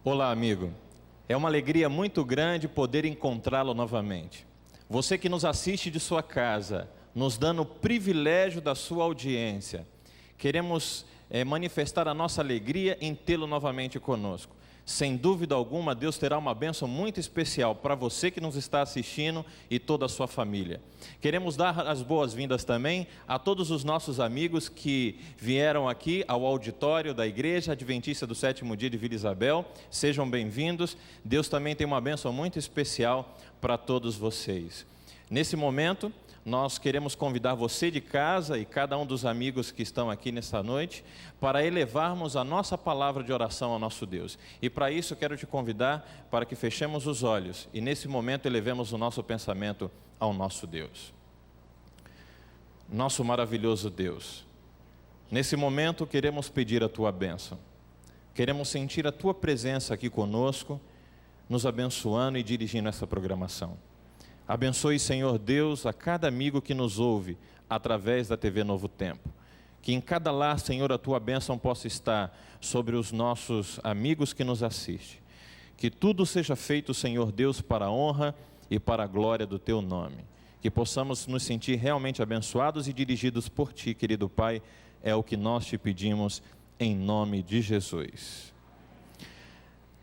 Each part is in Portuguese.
Olá, amigo. É uma alegria muito grande poder encontrá-lo novamente. Você que nos assiste de sua casa, nos dando o privilégio da sua audiência, queremos manifestar a nossa alegria em tê-lo novamente conosco. Sem dúvida alguma, Deus terá uma bênção muito especial para você que nos está assistindo e toda a sua família. Queremos dar as boas-vindas também a todos os nossos amigos que vieram aqui ao auditório da Igreja Adventista do Sétimo Dia de Vila Isabel. Sejam bem-vindos. Deus também tem uma bênção muito especial para todos vocês. Nesse momento, nós queremos convidar você de casa e cada um dos amigos que estão aqui nesta noite para elevarmos a nossa palavra de oração ao nosso Deus. E para isso eu quero te convidar para que fechemos os olhos e nesse momento elevemos o nosso pensamento ao nosso Deus. Nosso maravilhoso Deus, nesse momento queremos pedir a Tua bênção. Queremos sentir a Tua presença aqui conosco, nos abençoando e dirigindo essa programação. Abençoe, Senhor Deus, a cada amigo que nos ouve através da TV Novo Tempo. Que em cada lar, Senhor, a Tua bênção possa estar sobre os nossos amigos que nos assistem. Que tudo seja feito, Senhor Deus, para a honra e para a glória do Teu nome. Que possamos nos sentir realmente abençoados e dirigidos por Ti, querido Pai. É o que nós Te pedimos em nome de Jesus.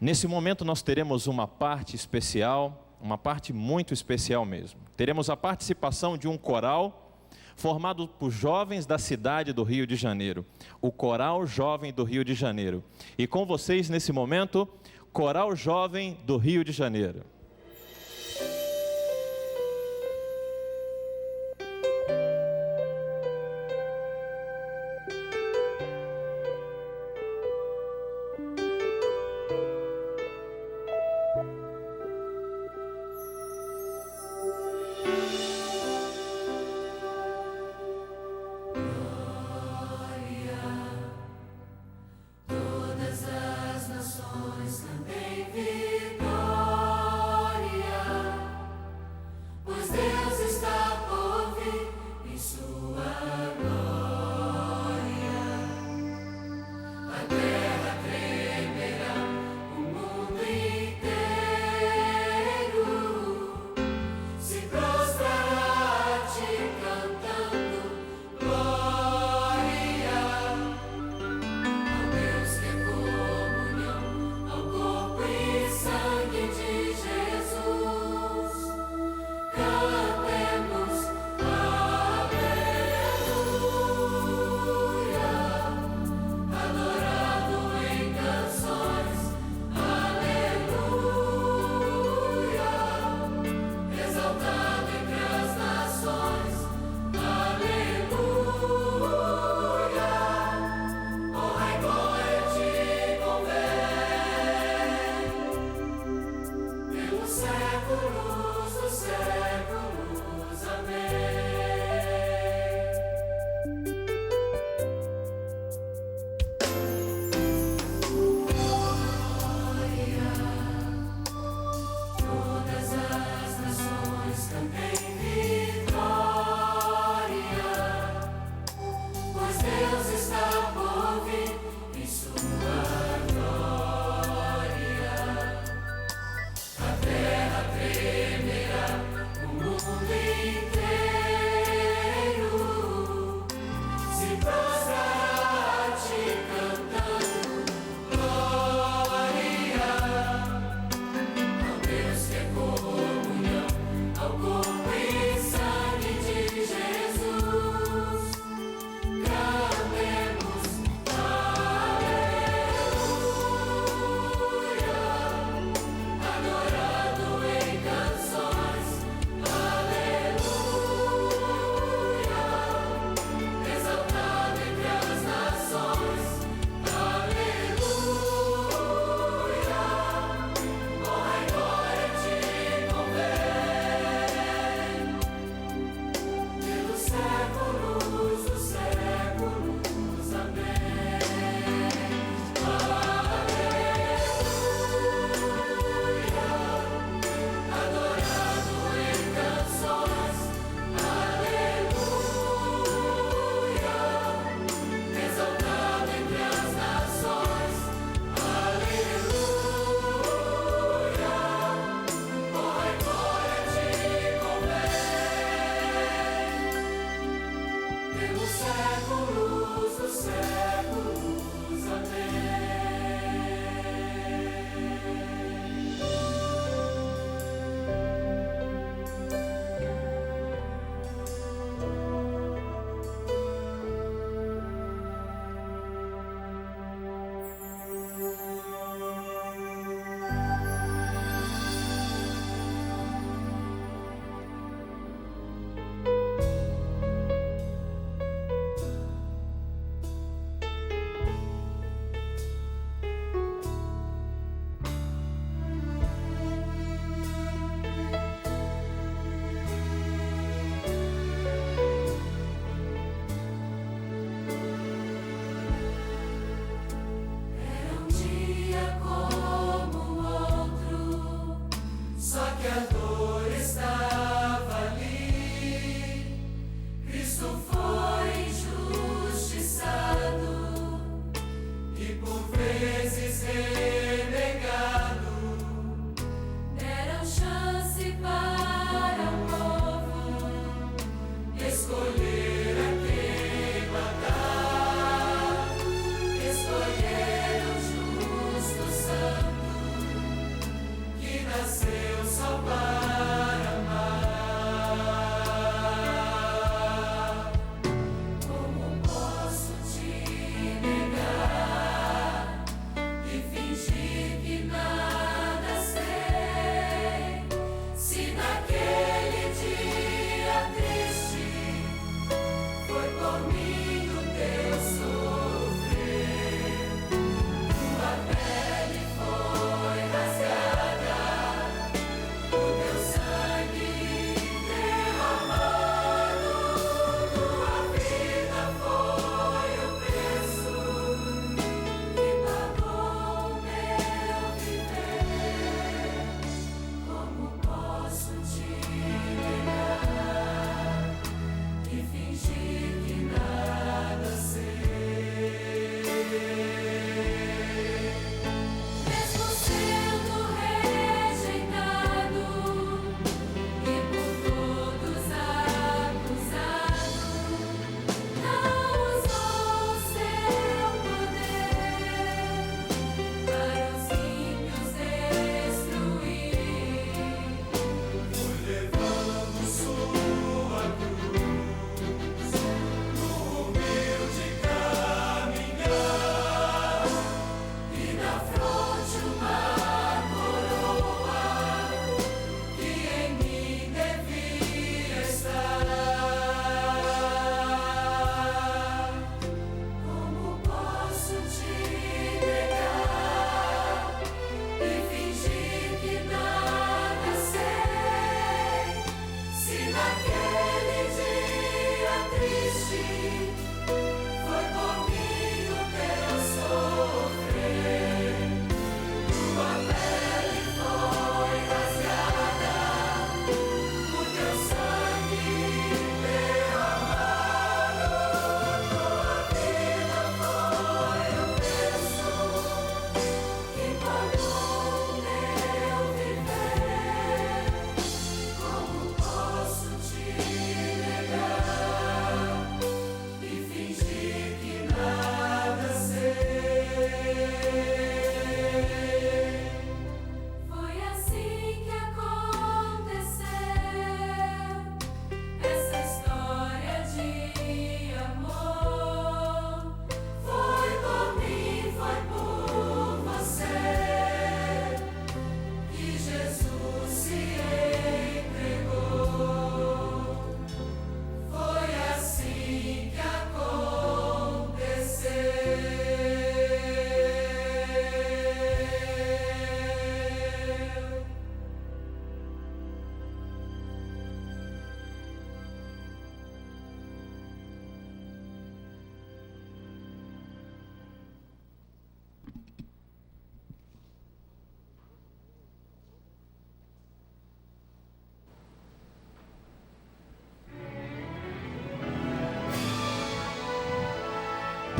Nesse momento nós teremos uma parte especial, uma parte muito especial mesmo. Teremos a participação de um coral formado por jovens da cidade do Rio de Janeiro. O Coral Jovem do Rio de Janeiro. E com vocês nesse momento, Coral Jovem do Rio de Janeiro. Todas as nações cantem vitória.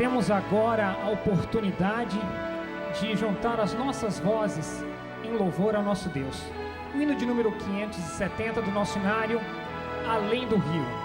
Temos agora a oportunidade de juntar as nossas vozes em louvor ao nosso Deus. O hino de número 570 do nosso hinário, Além do Rio.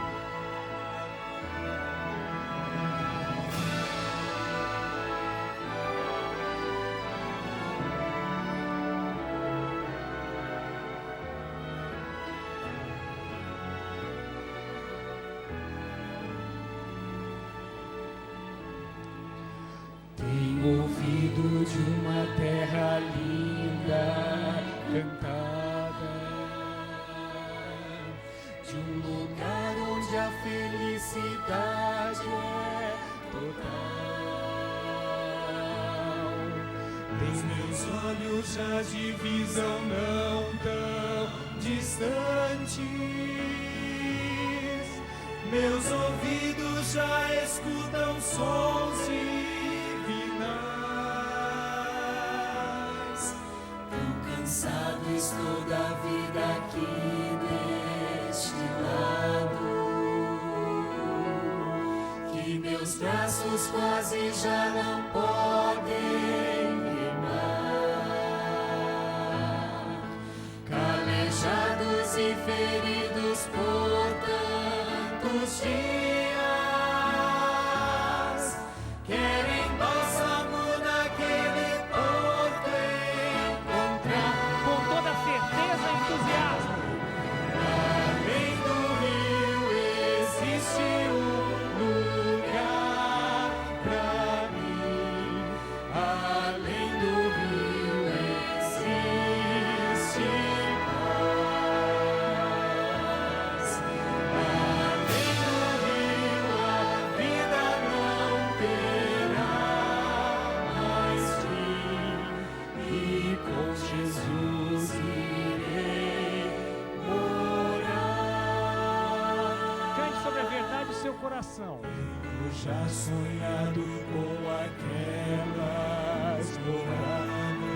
Tenho ouvido de uma terra linda cantada, de um lugar onde a felicidade é total. Dos meus olhos já divisão não tão distantes, meus ouvidos já escutam sons divinais. Tão cansado estou da vida aqui deste lado, que meus braços quase já não podem remar. Calejados e feridos por tantos dias, querem bálsamo naquele porto encontrar. Com toda certeza e entusiasmo. Além do rio existe um lugar pra mim. Além do rio existe paz. Além do rio a vida não terá mais fim, e com Jesus irei morar. Cante sobre a verdade do seu coração. Eu já sonhado com aquelas moradas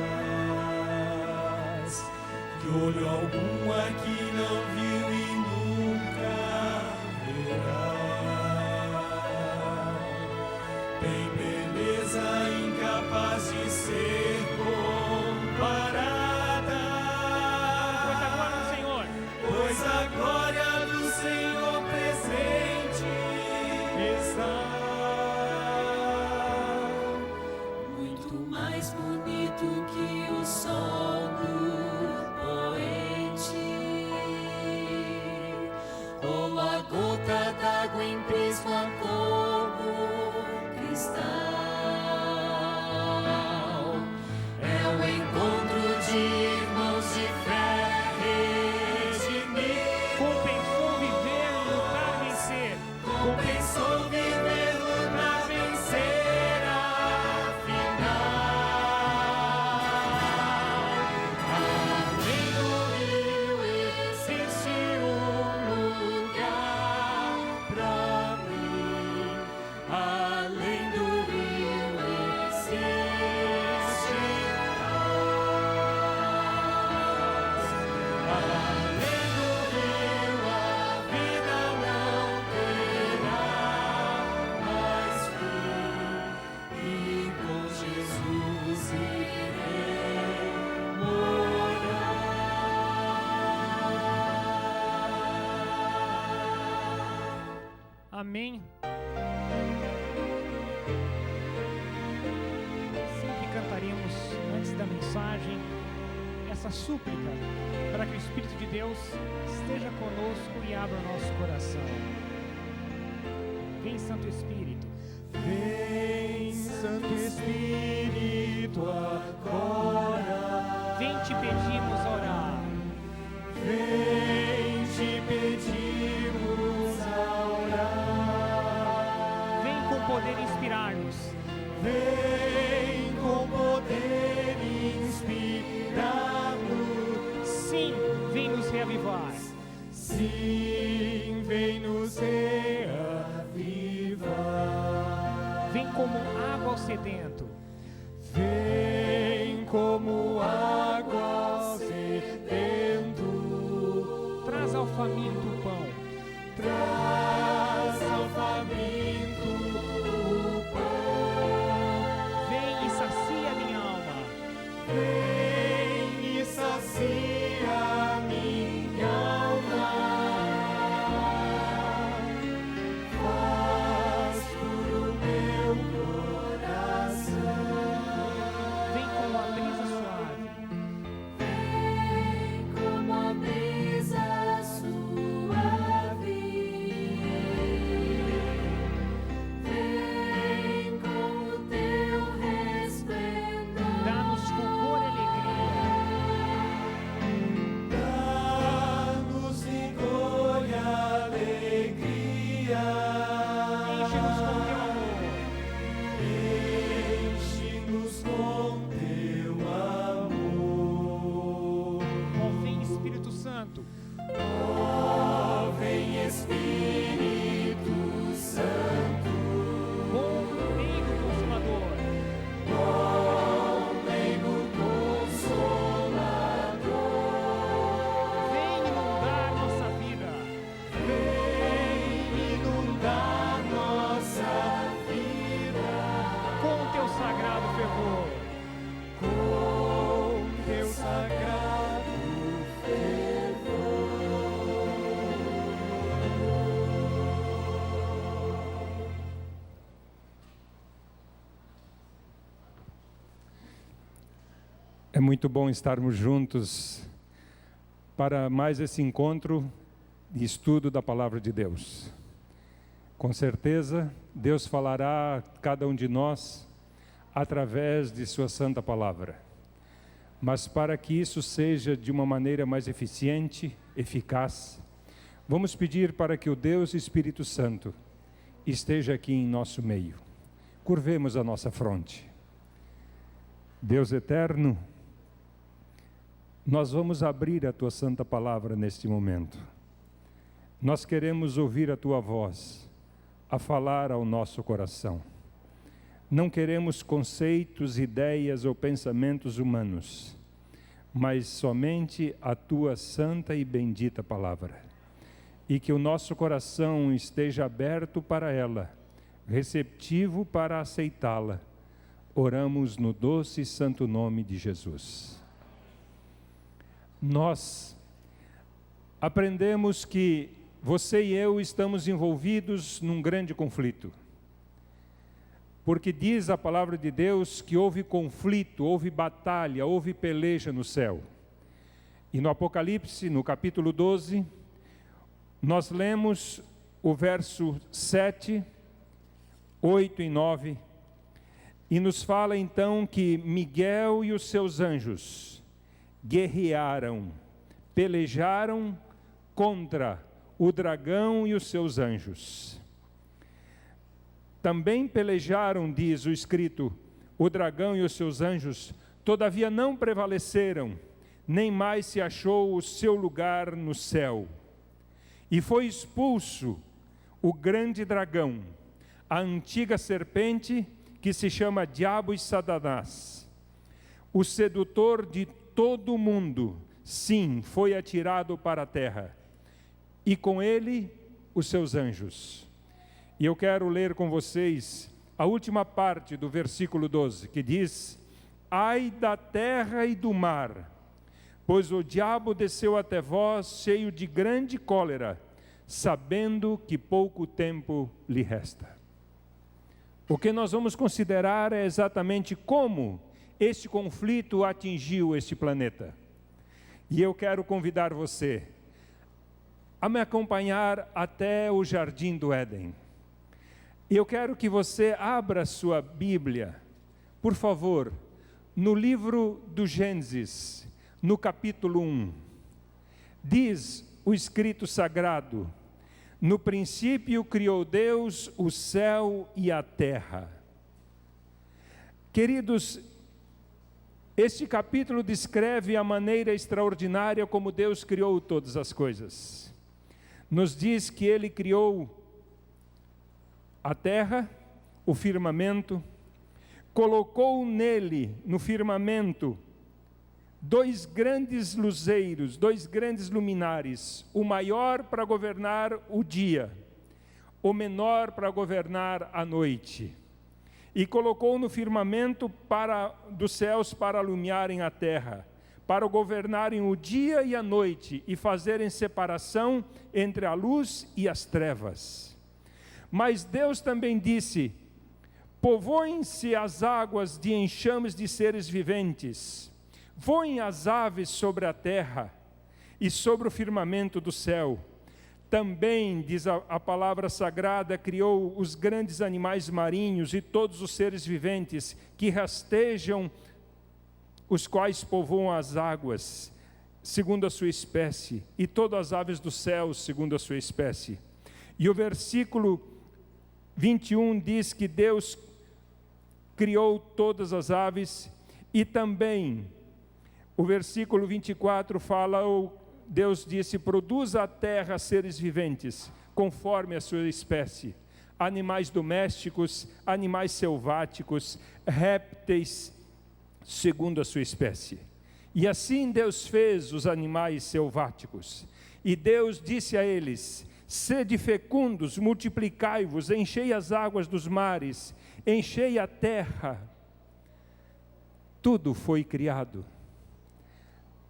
que olho algum aqui não viu e nunca verá. Tem beleza incapaz de ser comparada, Pois a glória do Senhor pois a glória do Senhor presente está. Muito mais bonito que o sol do poente, como a gota d'água em prisma como cristal. É o encontro de irmãos de fé redimidos. compensou viver, lutar, vencer. Compensou viver, lutar, vencer afinal. Além do rio existe um lugar pra mim. Além do rio existe paz. Além do rio a vida não terá mais fim, e com Jesus irei morar. Amém. Sempre cantaremos antes da mensagem essa súplica para que o Espírito de Deus esteja conosco e abra o nosso coração. Vem, Santo Espírito. Vem, Santo Espírito, agora. Vem, te pedimos orar. Vem, te pedimos a orar. Vem com poder inspirar-nos. Vem com poder inspirar-nos. Sim, vem nos reavivar. Sim, vem nos reavivar. Vem como água ao sedento. Vem como água ao sedento. Traz ao faminto o pão. Traz ao faminto o pão. muito bom estarmos juntos para mais esse encontro de estudo da Palavra de Deus. Com certeza, Deus falará a cada um de nós através de sua santa palavra. Mas para que isso seja de uma maneira mais eficiente, eficaz, vamos pedir para que o Deus Espírito Santo esteja aqui em nosso meio. Curvemos a nossa fronte. Deus eterno, nós vamos abrir a tua santa palavra neste momento. Nós queremos ouvir a tua voz a falar ao nosso coração. Não queremos conceitos, ideias ou pensamentos humanos, mas somente a tua santa e bendita palavra. E que o nosso coração esteja aberto para ela, receptivo para aceitá-la. Oramos no doce e santo nome de Jesus. Nós aprendemos que você e eu estamos envolvidos num grande conflito. Porque diz a palavra de Deus que houve conflito, houve batalha, houve peleja no céu. E no Apocalipse, no capítulo 12, nós lemos o verso 7, 8 e 9, e nos fala então que Miguel e os seus anjos guerrearam, pelejaram contra o dragão e os seus anjos. Também pelejaram, diz o escrito, o dragão e os seus anjos, todavia não prevaleceram, nem mais se achou o seu lugar no céu. E foi expulso o grande dragão, a antiga serpente, que se chama Diabo e Satanás, o sedutor de todo o mundo, sim, foi atirado para a terra, e com ele os seus anjos. E eu quero ler com vocês a última parte do versículo 12, que diz: ai da terra e do mar, pois o diabo desceu até vós cheio de grande cólera, sabendo que pouco tempo lhe resta. O que nós vamos considerar é exatamente como este conflito atingiu este planeta. E eu quero convidar você a me acompanhar até o Jardim do Éden. Eu quero que você abra sua Bíblia, por favor, no livro do Gênesis, no capítulo 1. Diz o escrito sagrado: no princípio criou Deus o céu e a terra. Queridos, este capítulo descreve a maneira extraordinária como Deus criou todas as coisas. Nos diz que Ele criou a terra, o firmamento, colocou nele, no firmamento, dois grandes luzeiros, dois grandes luminares, o maior para governar o dia, o menor para governar a noite. E colocou no firmamento dos céus para alumiarem a terra, para governarem o dia e a noite e fazerem separação entre a luz e as trevas. Mas Deus também disse: povoem-se as águas de enxames de seres viventes, voem as aves sobre a terra e sobre o firmamento do céu. Também, diz a palavra sagrada, criou os grandes animais marinhos e todos os seres viventes que rastejam, os quais povoam as águas, segundo a sua espécie, e todas as aves do céu, segundo a sua espécie. E o versículo 21 diz que Deus criou todas as aves, e também o versículo 24 fala, Deus disse: produza a terra seres viventes, conforme a sua espécie, animais domésticos, animais selváticos, répteis, segundo a sua espécie. E assim Deus fez os animais selváticos. E Deus disse a eles: sede fecundos, multiplicai-vos, enchei as águas dos mares, enchei a terra. Tudo foi criado.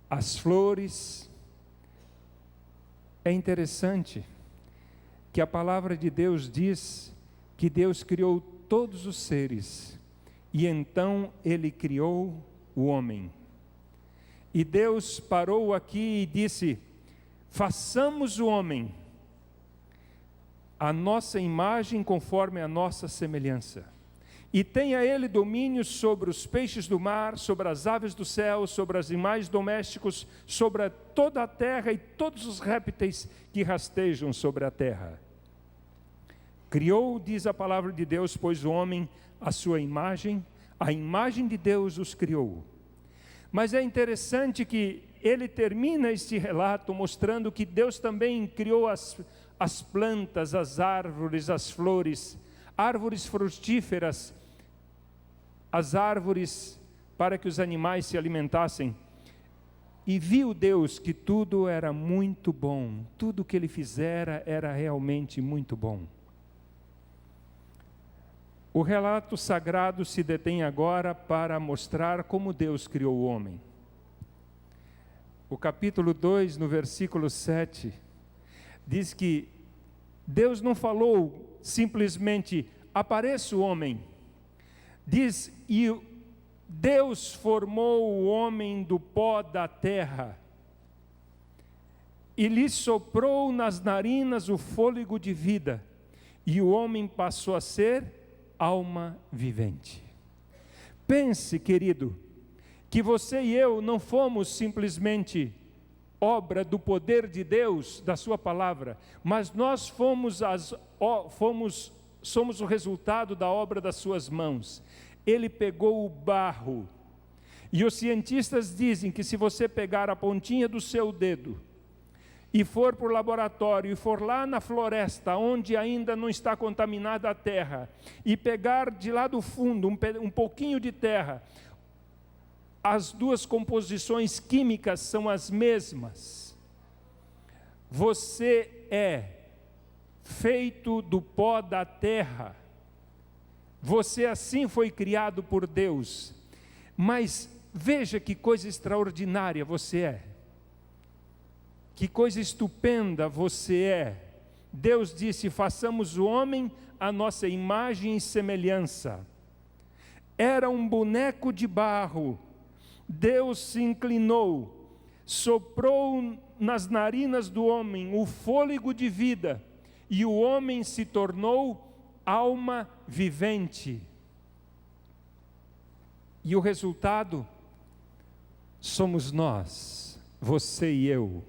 As flores. É interessante que a palavra de Deus diz que Deus criou todos os seres, e então Ele criou o homem. E Deus parou aqui e disse: façamos o homem a nossa imagem conforme a nossa semelhança. E tenha ele domínio sobre os peixes do mar, sobre as aves do céu, sobre os animais domésticos, sobre toda a terra e todos os répteis que rastejam sobre a terra. Criou, diz a palavra de Deus, pois o homem a sua imagem, a imagem de Deus os criou. Mas é interessante que ele termina este relato mostrando que Deus também criou as plantas, as árvores, as flores, árvores frutíferas, as árvores para que os animais se alimentassem. E viu Deus que tudo era muito bom, tudo que ele fizera era realmente muito bom. O relato sagrado se detém agora para mostrar como Deus criou o homem. O capítulo 2, no versículo 7, diz que Deus não falou simplesmente: apareça o homem. Diz: e Deus formou o homem do pó da terra e lhe soprou nas narinas o fôlego de vida, e o homem passou a ser alma vivente. Pense, querido, que você e eu não fomos simplesmente obra do poder de Deus, da sua palavra, mas nós somos o resultado da obra das suas mãos. Ele pegou o barro, e os cientistas dizem que se você pegar a pontinha do seu dedo e for para o laboratório, e for lá na floresta, onde ainda não está contaminada a terra, e pegar de lá do fundo um pouquinho de terra, as duas composições químicas são as mesmas. Você é feito do pó da terra. Você assim foi criado por Deus. Mas veja que coisa extraordinária você é. Que coisa estupenda você é. Deus disse: façamos o homem à nossa imagem e semelhança. Era um boneco de barro. Deus se inclinou, soprou nas narinas do homem o fôlego de vida, e o homem se tornou alma vivente. E o resultado somos nós, você e eu.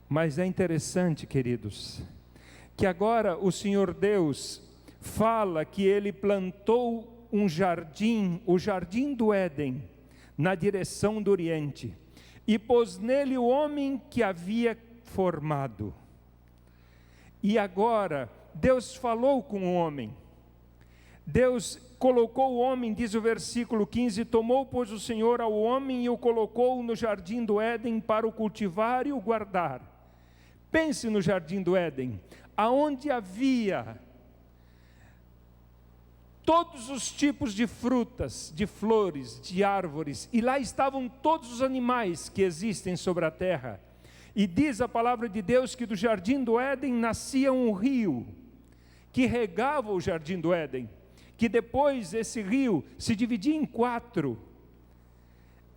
Mas é interessante, queridos, que agora o Senhor Deus fala que Ele plantou um jardim, o jardim do Éden, na direção do Oriente, e pôs nele o homem que havia formado. E agora, Deus falou com o homem. Deus colocou o homem, diz o versículo 15, tomou, pois, o Senhor ao homem e o colocou no jardim do Éden para o cultivar e o guardar. Pense no jardim do Éden, aonde havia todos os tipos de frutas, de flores, de árvores, e lá estavam todos os animais que existem sobre a terra. E diz a palavra de Deus que do jardim do Éden nascia um rio, que regava o jardim do Éden, que depois esse rio se dividia em 4.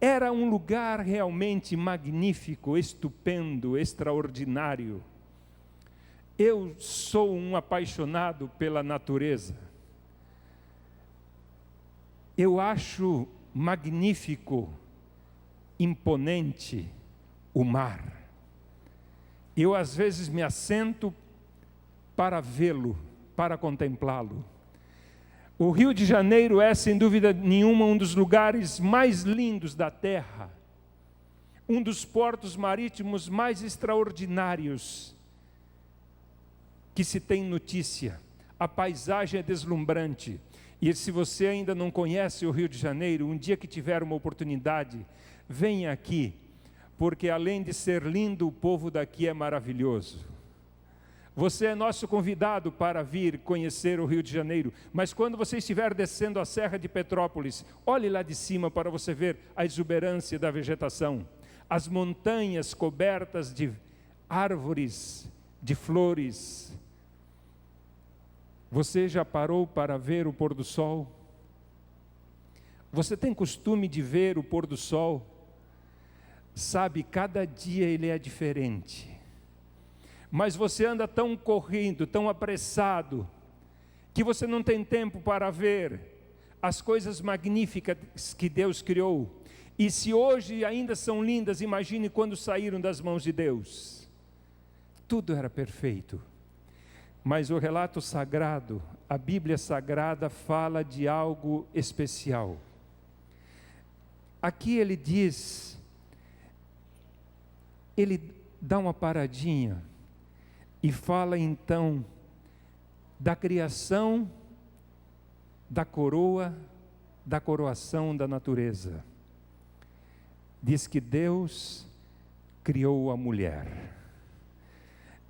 Era um lugar realmente magnífico, estupendo, extraordinário. Eu sou um apaixonado pela natureza. Eu acho magnífico, imponente o mar. Eu às vezes me assento para vê-lo, para contemplá-lo. O Rio de Janeiro é, sem dúvida nenhuma, um dos lugares mais lindos da terra, um dos portos marítimos mais extraordinários que se tem notícia. A paisagem é deslumbrante. E se você ainda não conhece o Rio de Janeiro, um dia que tiver uma oportunidade, venha aqui, porque além de ser lindo, o povo daqui é maravilhoso. Você é nosso convidado para vir conhecer o Rio de Janeiro, mas quando você estiver descendo a Serra de Petrópolis, olhe lá de cima para você ver a exuberância da vegetação, as montanhas cobertas de árvores, de flores. Você já parou para ver o pôr do sol? Você tem costume de ver o pôr do sol? Sabe, cada dia ele é diferente. Mas você anda tão correndo, tão apressado, que você não tem tempo para ver as coisas magníficas que Deus criou. E se hoje ainda são lindas, imagine quando saíram das mãos de Deus. Tudo era perfeito. Mas o relato sagrado, a Bíblia Sagrada fala de algo especial. Aqui ele diz, ele dá uma paradinha e fala então da criação, da coroa, da coroação da natureza. Diz que Deus criou a mulher.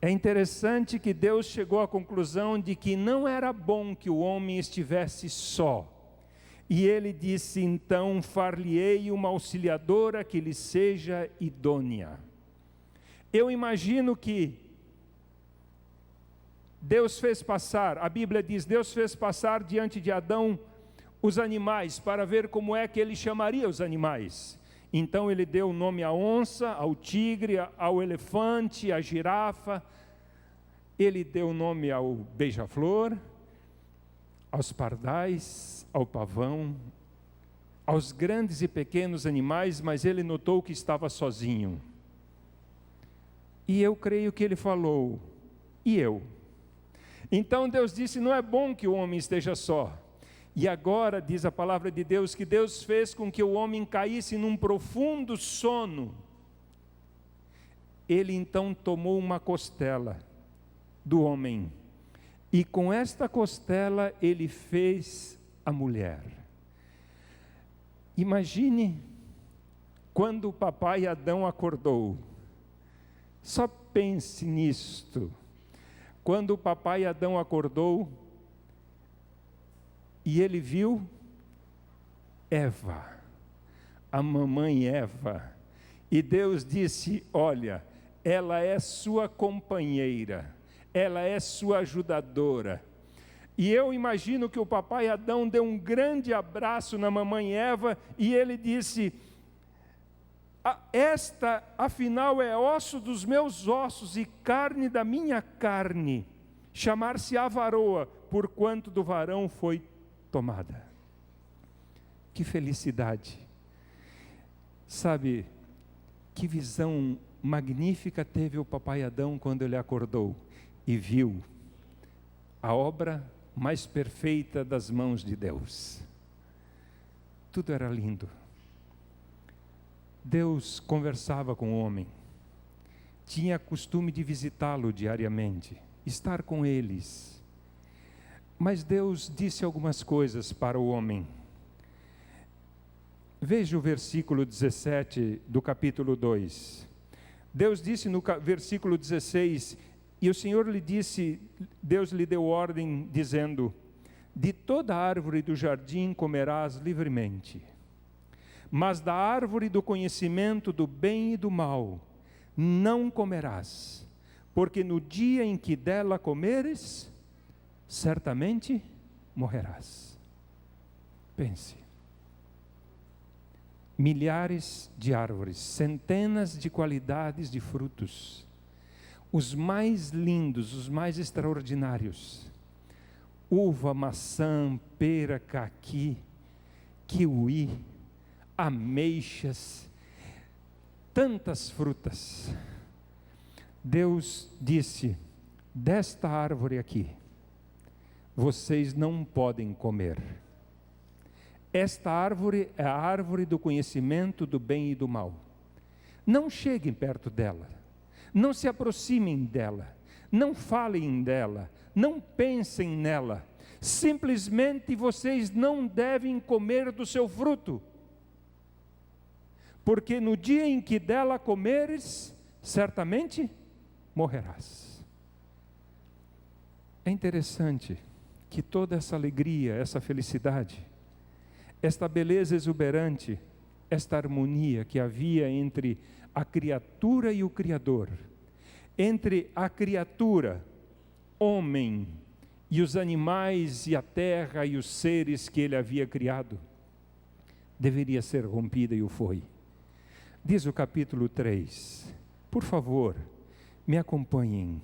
É interessante que Deus chegou à conclusão de que não era bom que o homem estivesse só. E ele disse, então, far-lhe-ei uma auxiliadora que lhe seja idônea. Eu imagino que Deus fez passar, a Bíblia diz, Deus fez passar diante de Adão os animais, para ver como é que ele chamaria os animais. Então ele deu o nome à onça, ao tigre, ao elefante, à girafa. Ele deu o nome ao beija-flor, aos pardais, ao pavão, aos grandes e pequenos animais, mas ele notou que estava sozinho. E eu creio que ele falou, e eu? Então Deus disse, não é bom que o homem esteja só. E agora diz a palavra de Deus que Deus fez com que o homem caísse num profundo sono. Ele então tomou uma costela do homem e com esta costela ele fez a mulher. Imagine quando o papai Adão acordou. Só pense nisto. Quando o papai Adão acordou e ele viu Eva, a mamãe Eva, e Deus disse, olha, ela é sua companheira, ela é sua ajudadora. E eu imagino que o papai Adão deu um grande abraço na mamãe Eva e ele disse, esta afinal é osso dos meus ossos e carne da minha carne, chamar-se-á varoa, porquanto do varão foi tomada. Que felicidade! Sabe, que visão magnífica teve o papai Adão quando ele acordou e viu a obra mais perfeita das mãos de Deus. Tudo era lindo. Deus conversava com o homem, tinha costume de visitá-lo diariamente, estar com eles. Mas Deus disse algumas coisas para o homem. Veja o versículo 17 do capítulo 2. Deus disse no versículo 16, e o Senhor lhe disse, Deus lhe deu ordem dizendo, de toda árvore do jardim comerás livremente, mas da árvore do conhecimento do bem e do mal não comerás, porque no dia em que dela comeres, certamente morrerás. Pense. Milhares de árvores, centenas de qualidades de frutos, os mais lindos, os mais extraordinários, uva, maçã, pera, caqui, kiwi, ameixas, tantas frutas. Deus disse, desta árvore aqui, vocês não podem comer. Esta árvore é a árvore do conhecimento do bem e do mal. Não cheguem perto dela, não se aproximem dela, não falem dela, não pensem nela. Simplesmente vocês não devem comer do seu fruto, porque no dia em que dela comeres, certamente morrerás. É interessante que toda essa alegria, essa felicidade, esta beleza exuberante, esta harmonia que havia entre a criatura e o Criador, entre a criatura, homem, e os animais e a terra e os seres que ele havia criado, deveria ser rompida e o foi. Diz o capítulo 3. Por favor, me acompanhem.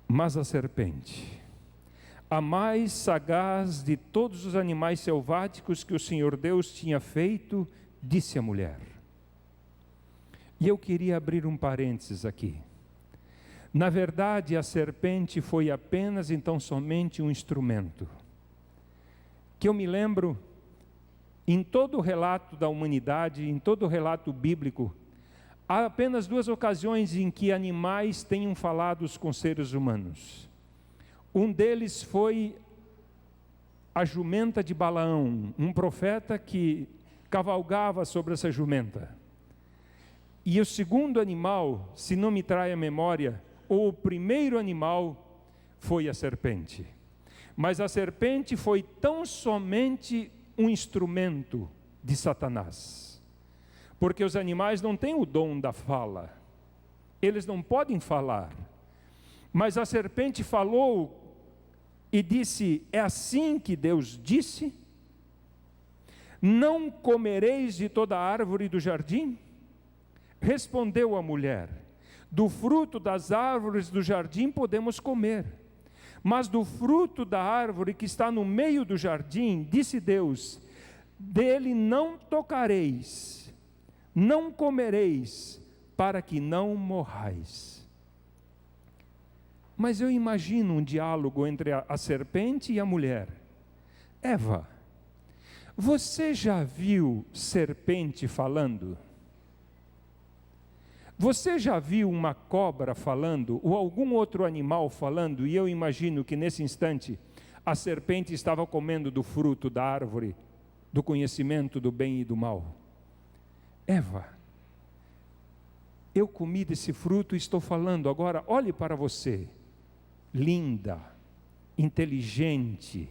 Mas a serpente, a mais sagaz de todos os animais selváticos que o Senhor Deus tinha feito, disse à mulher. E eu queria abrir um parênteses aqui. Na verdade, a serpente foi apenas, então, somente um instrumento. Que eu me lembro, em todo o relato da humanidade, em todo o relato bíblico, há apenas 2 ocasiões em que animais tenham falado com seres humanos. Um deles foi a jumenta de Balaão, um profeta que cavalgava sobre essa jumenta. E o segundo animal, se não me trai a memória, ou o primeiro animal, foi a serpente. Mas a serpente foi tão somente um instrumento de Satanás. Porque os animais não têm o dom da fala. Eles não podem falar. Mas a serpente falou e disse: é assim que Deus disse? Não comereis de toda a árvore do jardim? Respondeu a mulher: do fruto das árvores do jardim podemos comer, mas do fruto da árvore que está no meio do jardim, disse Deus, dele não tocareis, não comereis, para que não morrais. Mas eu imagino um diálogo entre a serpente e a mulher. Eva, você já viu serpente falando? Você já viu uma cobra falando, ou algum outro animal falando? E eu imagino que nesse instante, a serpente estava comendo do fruto da árvore, do conhecimento do bem e do mal. Eva, eu comi desse fruto e estou falando, agora olhe para você, linda, inteligente,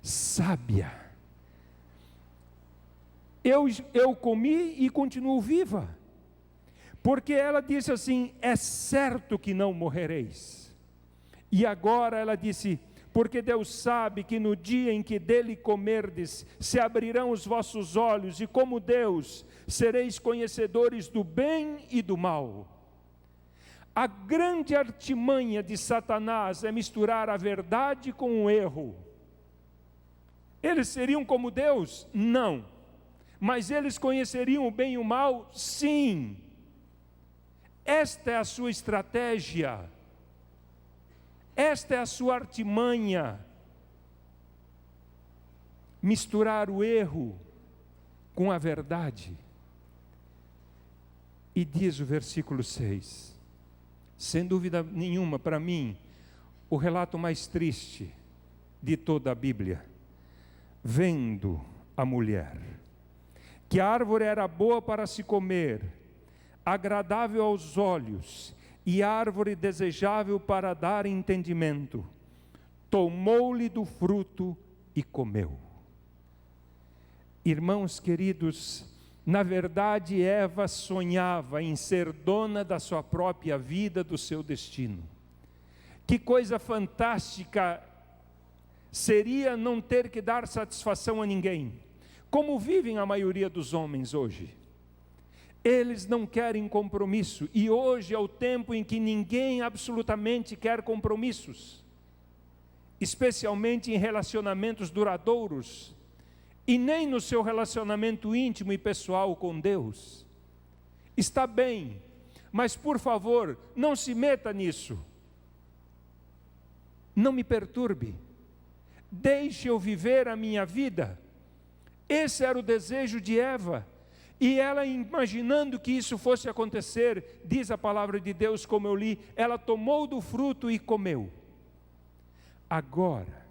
sábia. Eu comi e continuo viva. Porque ela disse assim, é certo que não morrereis. E agora ela disse, porque Deus sabe que no dia em que dele comerdes, se abrirão os vossos olhos, e como Deus, sereis conhecedores do bem e do mal. A grande artimanha de Satanás é misturar a verdade com o erro. Eles seriam como Deus? Não. Mas eles conheceriam o bem e o mal? Sim. Esta é a sua estratégia, esta é a sua artimanha, misturar o erro com a verdade. E diz o versículo 6, sem dúvida nenhuma para mim, o relato mais triste de toda a Bíblia. Vendo a mulher, que a árvore era boa para se comer, agradável aos olhos, e árvore desejável para dar entendimento, tomou-lhe do fruto e comeu. Irmãos queridos, na verdade Eva sonhava em ser dona da sua própria vida, do seu destino. Que coisa fantástica seria não ter que dar satisfação a ninguém, como vivem a maioria dos homens hoje. Eles não querem compromisso, e hoje é o tempo em que ninguém absolutamente quer compromissos, especialmente em relacionamentos duradouros, e nem no seu relacionamento íntimo e pessoal com Deus. Está bem, mas por favor, não se meta nisso, não me perturbe, deixe eu viver a minha vida. Esse era o desejo de Eva. E ela, imaginando que isso fosse acontecer, diz a palavra de Deus, como eu li, ela tomou do fruto e comeu. Agora,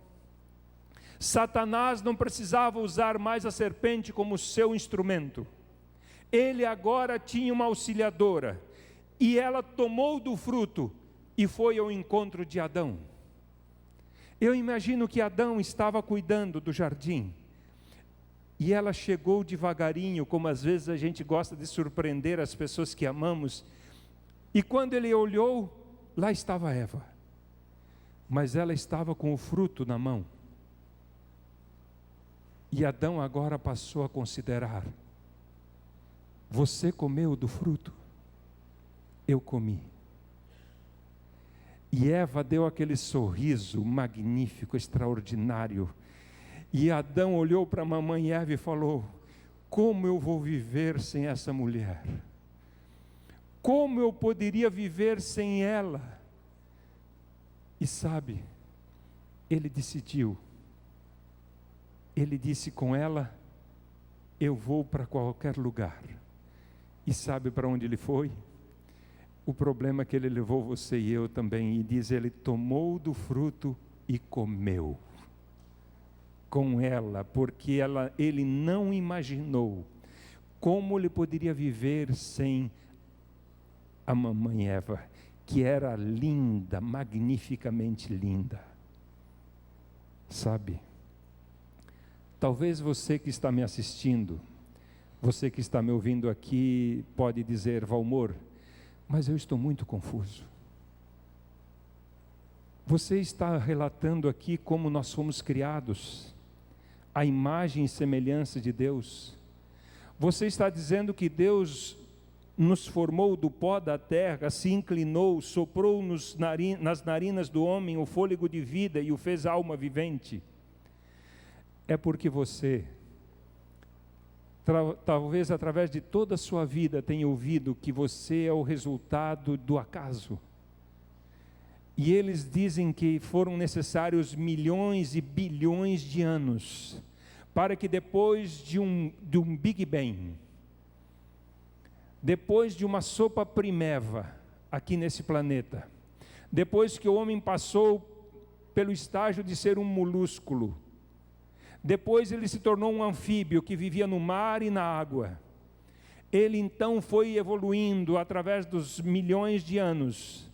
Satanás não precisava usar mais a serpente como seu instrumento. Ele agora tinha uma auxiliadora, e ela tomou do fruto e foi ao encontro de Adão. Eu imagino que Adão estava cuidando do jardim, e ela chegou devagarinho, como às vezes a gente gosta de surpreender as pessoas que amamos. E quando ele olhou, lá estava Eva. Mas ela estava com o fruto na mão. E Adão agora passou a considerar: Você comeu do fruto? Eu comi. E Eva deu aquele sorriso magnífico, extraordinário. E Adão olhou para a mamãe Eva e falou: como eu vou viver sem essa mulher? Como eu poderia viver sem ela? E sabe, ele decidiu. Ele disse com ela: eu vou para qualquer lugar. E sabe para onde ele foi? O problema é que ele levou você e eu também. E diz, ele tomou do fruto e comeu com ela, porque ele não imaginou como ele poderia viver sem a mamãe Eva, que era linda, magnificamente linda. Sabe, talvez você que está me assistindo, você que está me ouvindo aqui, pode dizer: Valmor, mas eu estou muito confuso. Você está relatando aqui como nós fomos criados, a imagem e semelhança de Deus. Você está dizendo que Deus nos formou do pó da terra, se inclinou, soprou nas narinas do homem o fôlego de vida e o fez alma vivente. É porque você, talvez através de toda a sua vida, tenha ouvido que você é o resultado do acaso. E eles dizem que foram necessários milhões e bilhões de anos para que depois de um Big Bang, depois de uma sopa primeva aqui nesse planeta, depois que o homem passou pelo estágio de ser um molúsculo, depois ele se tornou um anfíbio que vivia no mar e na água, ele então foi evoluindo através dos milhões de anos,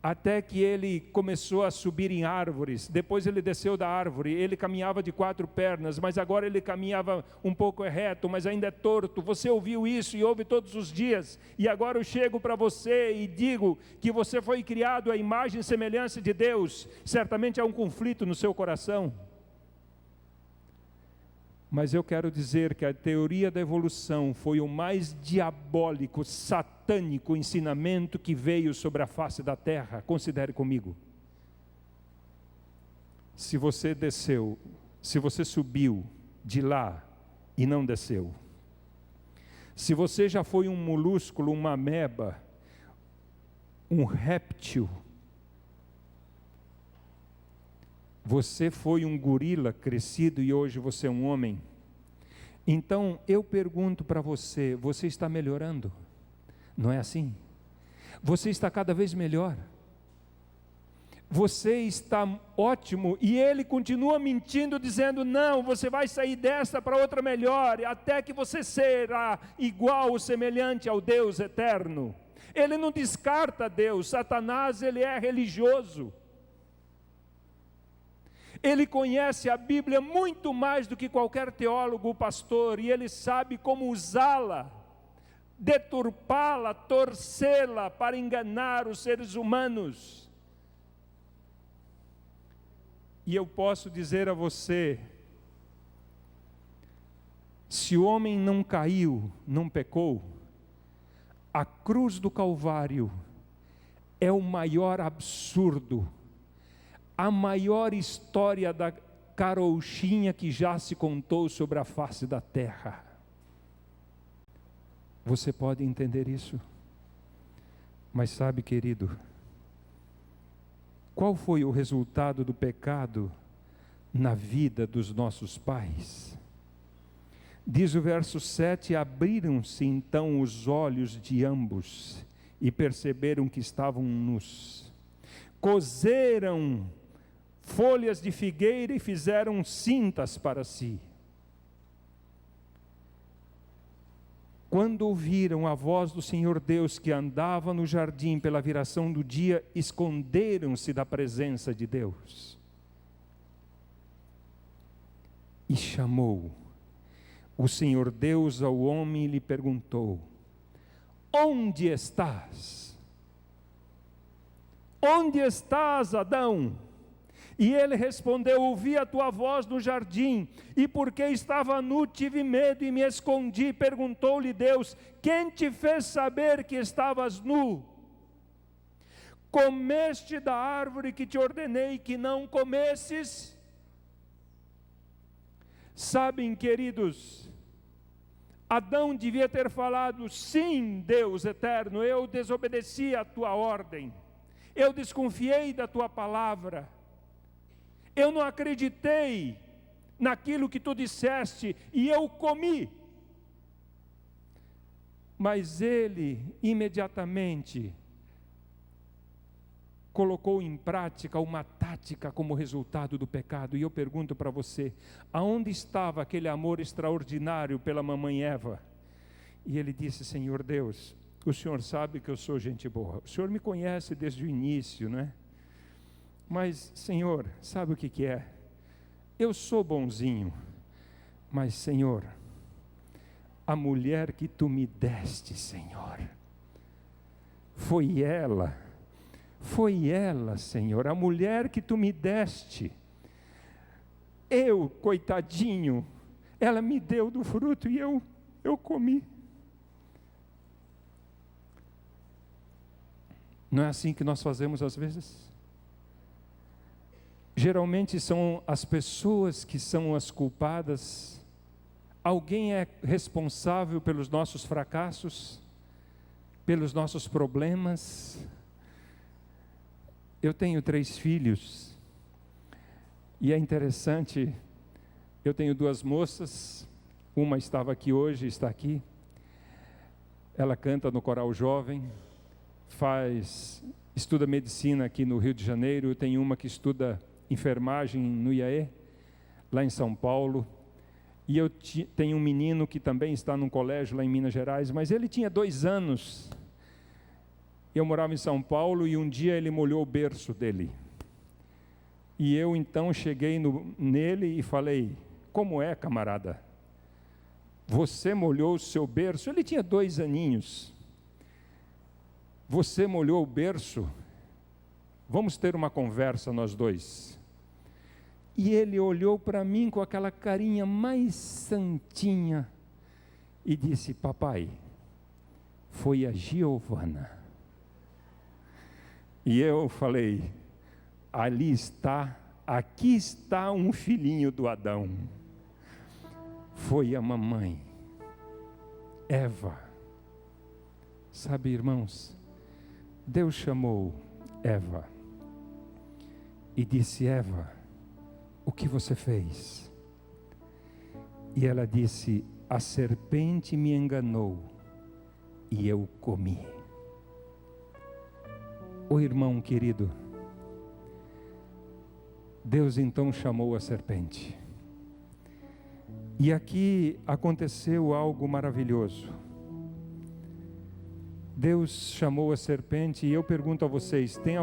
até que ele começou a subir em árvores. Depois ele desceu da árvore, ele caminhava de 4 pernas, mas agora ele caminhava um pouco reto, mas ainda é torto. Você ouviu isso e ouve todos os dias, e agora eu chego para você e digo que você foi criado à imagem e semelhança de Deus. Certamente há um conflito no seu coração, mas eu quero dizer que a teoria da evolução foi o mais diabólico, satânico ensinamento que veio sobre a face da terra. Considere comigo. Se você subiu de lá e não desceu, se você já foi um molúsculo, uma ameba, um réptil, você foi um gorila crescido e hoje você é um homem. Então eu pergunto para você: você está melhorando? Não é assim? Você está cada vez melhor. Você está ótimo, e ele continua mentindo, dizendo: não, você vai sair desta para outra melhor, até que você será igual ou semelhante ao Deus eterno. Ele não descarta Deus. Satanás, ele é religioso. Ele conhece a Bíblia muito mais do que qualquer teólogo ou pastor, e ele sabe como usá-la, deturpá-la, torcê-la para enganar os seres humanos. E eu posso dizer a você, se o homem não caiu, não pecou, a cruz do Calvário é o maior absurdo, a maior história da carochinha que já se contou sobre a face da terra. Você pode entender isso? Mas sabe, querido, qual foi o resultado do pecado na vida dos nossos pais? Diz o verso 7: abriram-se então os olhos de ambos e perceberam que estavam nus. Coseram folhas de figueira e fizeram cintas para si. Quando ouviram a voz do Senhor Deus que andava no jardim pela viração do dia, esconderam-se da presença de Deus. E chamou o Senhor Deus ao homem e lhe perguntou: onde estás? Onde estás, Adão? E ele respondeu: ouvi a tua voz no jardim, e porque estava nu tive medo e me escondi. Perguntou-lhe Deus: quem te fez saber que estavas nu? Comeste da árvore que te ordenei que não comesses? Sabem, queridos, Adão devia ter falado: sim, Deus eterno, eu desobedeci a tua ordem, eu desconfiei da tua palavra, eu não acreditei naquilo que tu disseste e eu comi. Mas ele imediatamente colocou em prática uma tática como resultado do pecado. E eu pergunto para você: aonde estava aquele amor extraordinário pela mamãe Eva? E ele disse: Senhor Deus, o Senhor sabe que eu sou gente boa, o Senhor me conhece desde o início, né? Mas Senhor, sabe o que é? Eu sou bonzinho, mas Senhor, a mulher que tu me deste, Senhor, foi ela, Senhor, a mulher que tu me deste. Eu, coitadinho, ela me deu do fruto e eu comi. Não é assim que nós fazemos às vezes? Geralmente são as pessoas que são as culpadas. Alguém é responsável pelos nossos fracassos, pelos nossos problemas. Eu tenho 3 filhos, e é interessante, eu tenho 2 moças, uma estava aqui hoje, está aqui, ela canta no coral jovem, estuda medicina aqui no Rio de Janeiro. Eu tenho uma que estuda enfermagem no IAE, lá em São Paulo, e eu tenho um menino que também está num colégio lá em Minas Gerais, mas ele tinha 2 anos, eu morava em São Paulo, e um dia ele molhou o berço dele, e eu então cheguei nele e falei: como é, camarada? Você molhou o seu berço? Ele tinha 2 aninhos. Você molhou o berço? Vamos ter uma conversa nós dois. E ele olhou para mim com aquela carinha mais santinha e disse: papai, foi a Giovana. E eu falei: aqui está um filhinho do Adão. Foi a mamãe, Eva. Sabe, irmãos, Deus chamou Eva e disse: Eva, o que você fez? E ela disse: a serpente me enganou e eu comi. O irmão querido, Deus então chamou a serpente. E aqui aconteceu algo maravilhoso. Deus chamou a serpente, e eu pergunto a vocês: tem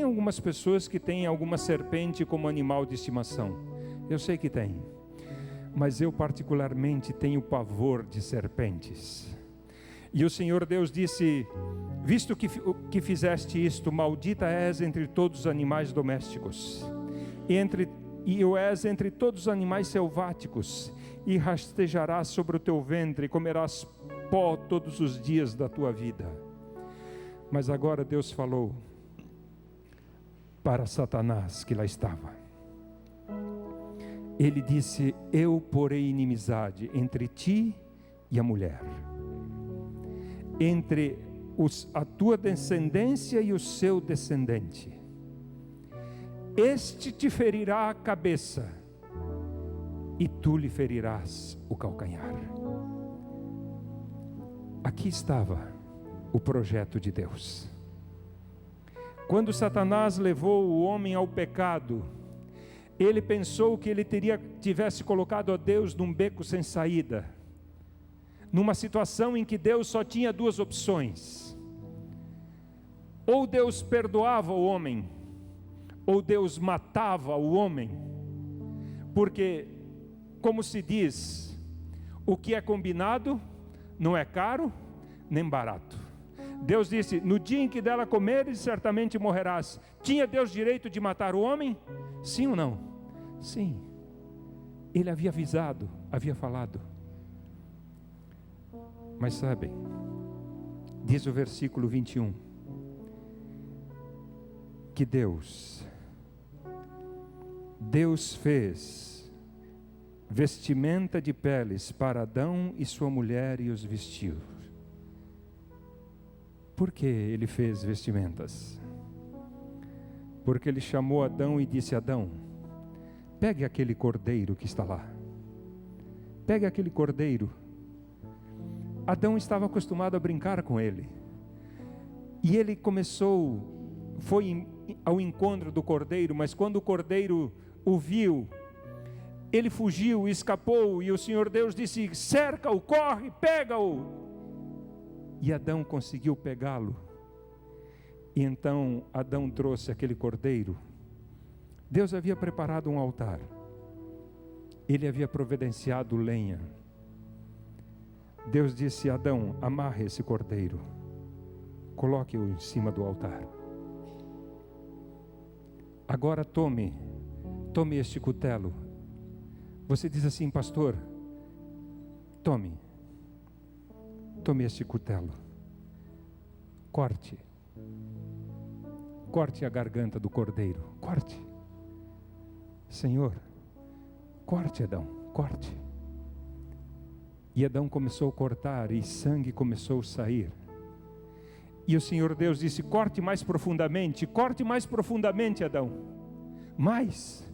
algumas pessoas que têm alguma serpente como animal de estimação? Eu sei que tem, mas eu particularmente tenho pavor de serpentes. E o Senhor Deus disse: visto que fizeste isto, maldita és entre todos os animais domésticos, e o és entre todos os animais selváticos, e rastejarás sobre o teu ventre, e comerás pó todos os dias da tua vida. Mas agora Deus falou para Satanás, que lá estava. Ele disse: eu porei inimizade entre ti e a mulher, entre a tua descendência e o seu descendente. Este te ferirá a cabeça, e tu lhe ferirás o calcanhar. Aqui estava o projeto de Deus. Quando Satanás levou o homem ao pecado, ele pensou que ele tivesse colocado a Deus num beco sem saída, numa situação em que Deus só tinha 2 opções: ou Deus perdoava o homem, ou Deus matava o homem. Porque, como se diz, o que é combinado não é caro nem barato. Deus disse: no dia em que dela comeres, certamente morrerás. Tinha Deus direito de matar o homem? Sim ou não? Sim. Ele havia avisado, havia falado. Mas sabem, diz o versículo 21, que Deus fez vestimenta de peles para Adão e sua mulher e os vestiu. Por que ele fez vestimentas? Porque ele chamou Adão e disse: Adão, pegue aquele cordeiro que está lá. Pegue aquele cordeiro. Adão estava acostumado a brincar com ele. E ele foi ao encontro do cordeiro, mas quando o cordeiro o viu, ele fugiu, escapou, e o Senhor Deus disse: cerca-o, corre, pega-o. E Adão conseguiu pegá-lo. E então Adão trouxe aquele cordeiro. Deus havia preparado um altar. Ele havia providenciado lenha. Deus disse: Adão, amarre esse cordeiro, coloque-o em cima do altar. Agora tome este cutelo. Você diz assim: pastor, tome este cutelo, corte a garganta do cordeiro, corte. Senhor, corte, Adão, corte. E Adão começou a cortar e sangue começou a sair. E o Senhor Deus disse: corte mais profundamente, Adão. Mais,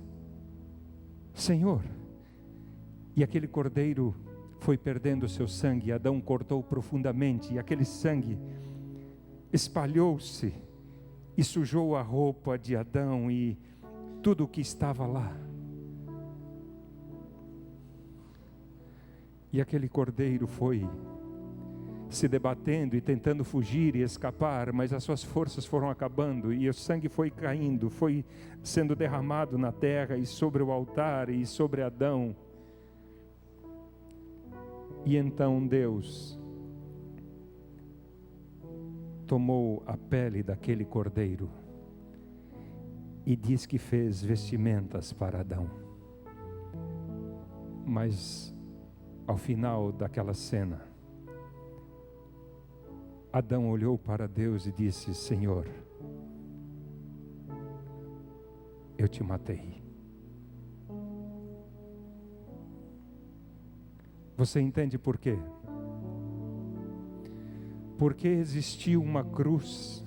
Senhor. E aquele cordeiro foi perdendo o seu sangue. Adão cortou profundamente e aquele sangue espalhou-se e sujou a roupa de Adão e tudo o que estava lá. E aquele cordeiro foi se debatendo e tentando fugir e escapar, mas as suas forças foram acabando e o sangue foi caindo, foi sendo derramado na terra e sobre o altar e sobre Adão. E então Deus tomou a pele daquele cordeiro e diz que fez vestimentas para Adão. Mas ao final daquela cena, Adão olhou para Deus e disse: Senhor, eu te matei. Você entende por quê? Porque existiu uma cruz.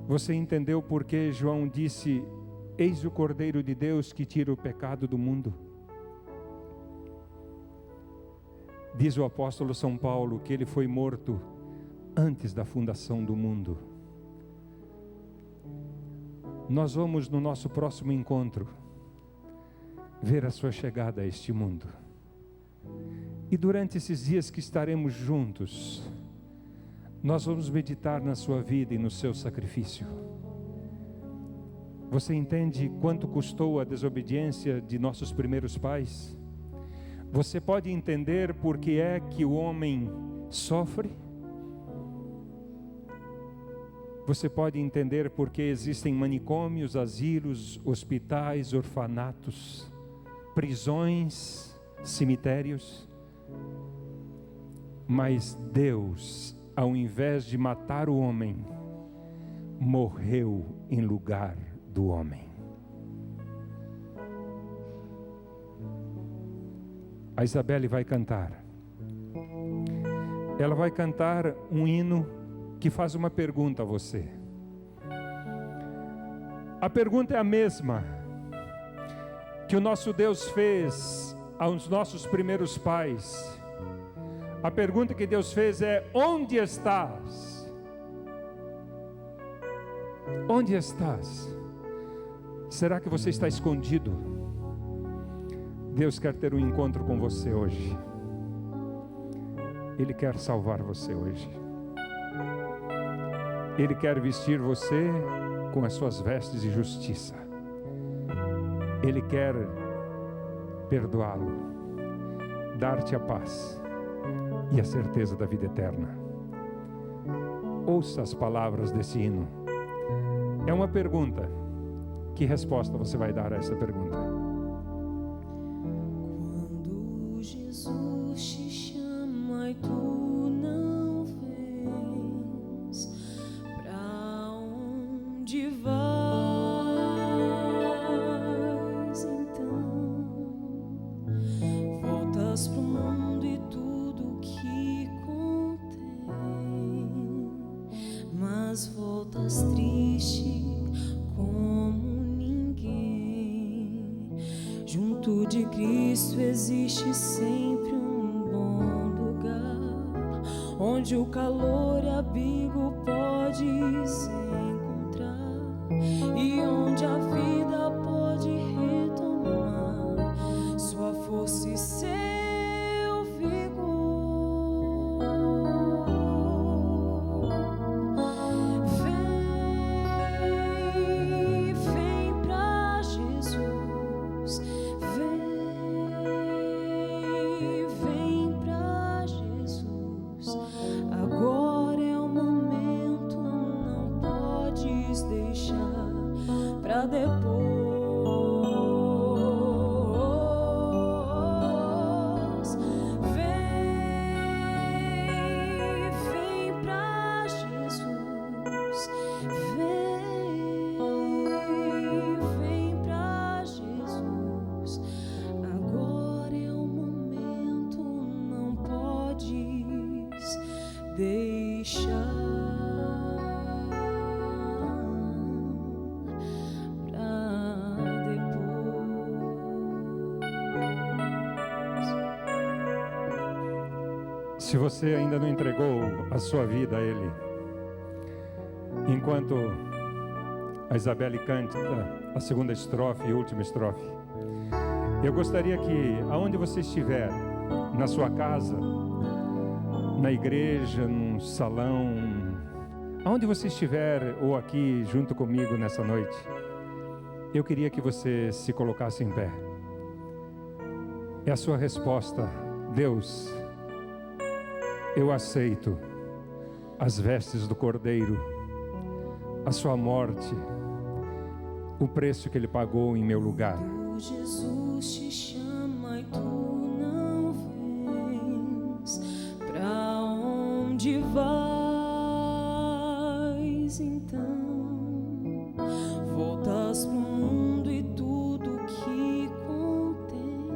Você entendeu por que João disse: eis o Cordeiro de Deus que tira o pecado do mundo? Diz o apóstolo São Paulo que ele foi morto antes da fundação do mundo. Nós vamos no nosso próximo encontro ver a sua chegada a este mundo. E durante esses dias que estaremos juntos, nós vamos meditar na sua vida e no seu sacrifício. Você entende quanto custou a desobediência de nossos primeiros pais? Você pode entender por que é que o homem sofre? Você pode entender por que existem manicômios, asilos, hospitais, orfanatos, prisões, cemitérios? Mas Deus, ao invés de matar o homem, morreu em lugar do homem. A Isabelle vai cantar. Ela vai cantar um hino que faz uma pergunta a você. A pergunta é a mesma que o nosso Deus fez aos nossos primeiros pais. A pergunta que Deus fez é: onde estás? Onde estás? Será que você está escondido? Deus quer ter um encontro com você hoje. Ele quer salvar você hoje. Ele quer vestir você com as suas vestes de justiça. Ele quer perdoá-lo, dar-te a paz e a certeza da vida eterna. ouça as palavras desse hino. É uma pergunta. Que resposta você vai dar a essa pergunta? Quando Jesus te chama e tu não vens, pra onde vais então? Voltas pro mundo e tudo que contém, mas voltas triste como ninguém. Junto de Cristo existe sempre um bom lugar, onde o calor e abrigo podes encontrar, e onde a vida pode retomar sua força e seu vigor. Vem pra Jesus, vem pra Jesus. Agora é o momento, não podes deixar pra depois. Vem pra Jesus, vem pra Jesus. Agora é o momento, não podes deixar pra depois. Se você ainda não entregou a sua vida a Ele, enquanto a Isabelle canta a segunda estrofe e última estrofe, eu gostaria que, aonde você estiver, na sua casa, na igreja, num salão, aonde você estiver, ou aqui junto comigo nessa noite, eu queria que você se colocasse em pé. É a sua resposta: Deus, eu aceito as vestes do Cordeiro, a sua morte, o preço que Ele pagou em meu lugar. Jesus te chama e tu não vens, pra onde vais então? Voltas pro mundo e tudo que contém,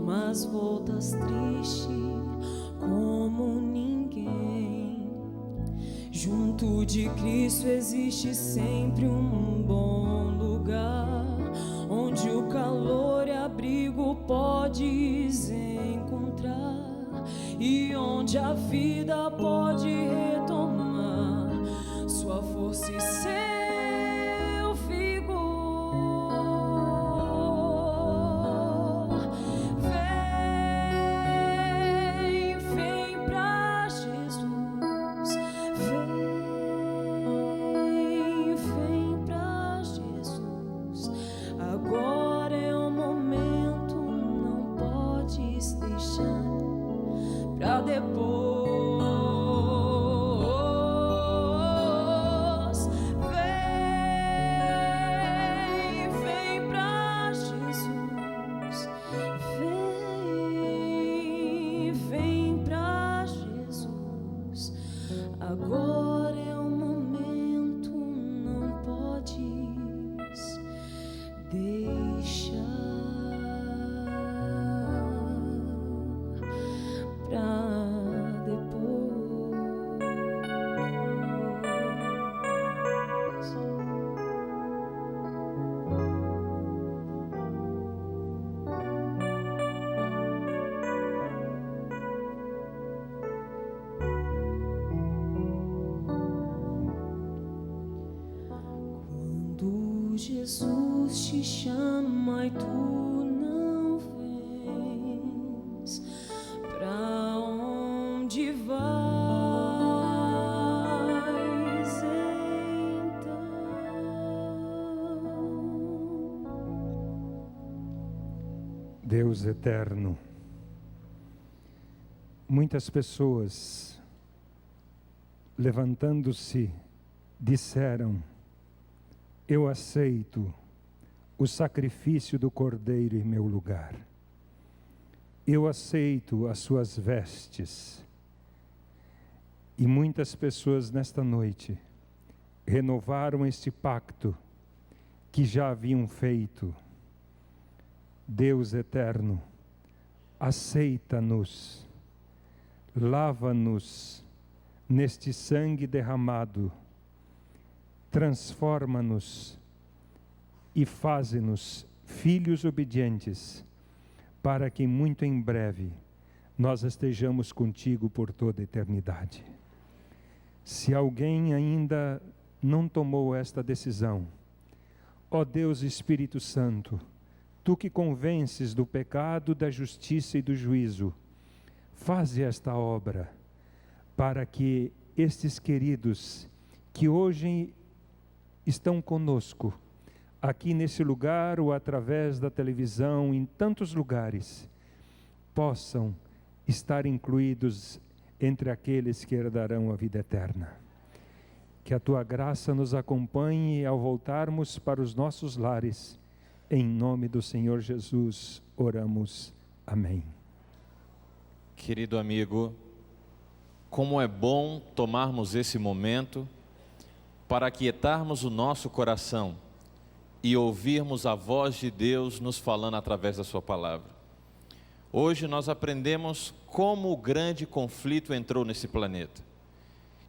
mas voltas triste como ninguém. Junto de Cristo existe sempre um bom lugar, onde o calor e abrigo podes encontrar, e onde a vida pode retomar sua força e seu vigor. Vem pra Jesus, vem pra Jesus. Agora é o momento, não podes deixar pra depois. Vem pra Jesus, vem pra Jesus. Agora é o momento, não podes deixar pra depois. Quando Jesus te chama e tu não vens, pra onde vais então? Deus eterno, muitas pessoas levantando-se, disseram: eu aceito o sacrifício do Cordeiro em meu lugar. Eu aceito as suas vestes. E muitas pessoas nesta noite renovaram este pacto que já haviam feito. Deus eterno, aceita-nos, lava-nos neste sangue derramado, transforma-nos e faze-nos filhos obedientes, para que muito em breve nós estejamos contigo por toda a eternidade. Se alguém ainda não tomou esta decisão, ó Deus Espírito Santo, tu que convences do pecado, da justiça e do juízo, faze esta obra, para que estes queridos que hoje estão conosco, aqui nesse lugar ou através da televisão, em tantos lugares, possam estar incluídos entre aqueles que herdarão a vida eterna. Que a tua graça nos acompanhe ao voltarmos para os nossos lares. Em nome do Senhor Jesus, oramos. Amém. Querido amigo, como é bom tomarmos esse momento para aquietarmos o nosso coração e ouvirmos a voz de Deus nos falando através da sua palavra. Hoje nós aprendemos como o grande conflito entrou nesse planeta.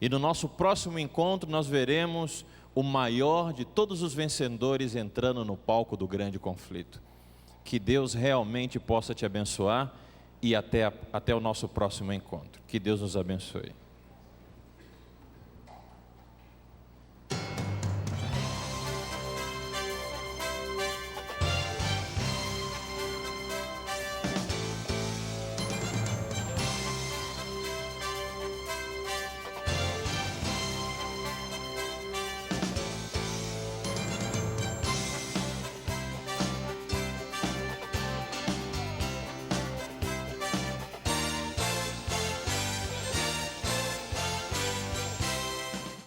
E no nosso próximo encontro nós veremos o maior de todos os vencedores entrando no palco do grande conflito. Que Deus realmente possa te abençoar e até o nosso próximo encontro. Que Deus nos abençoe.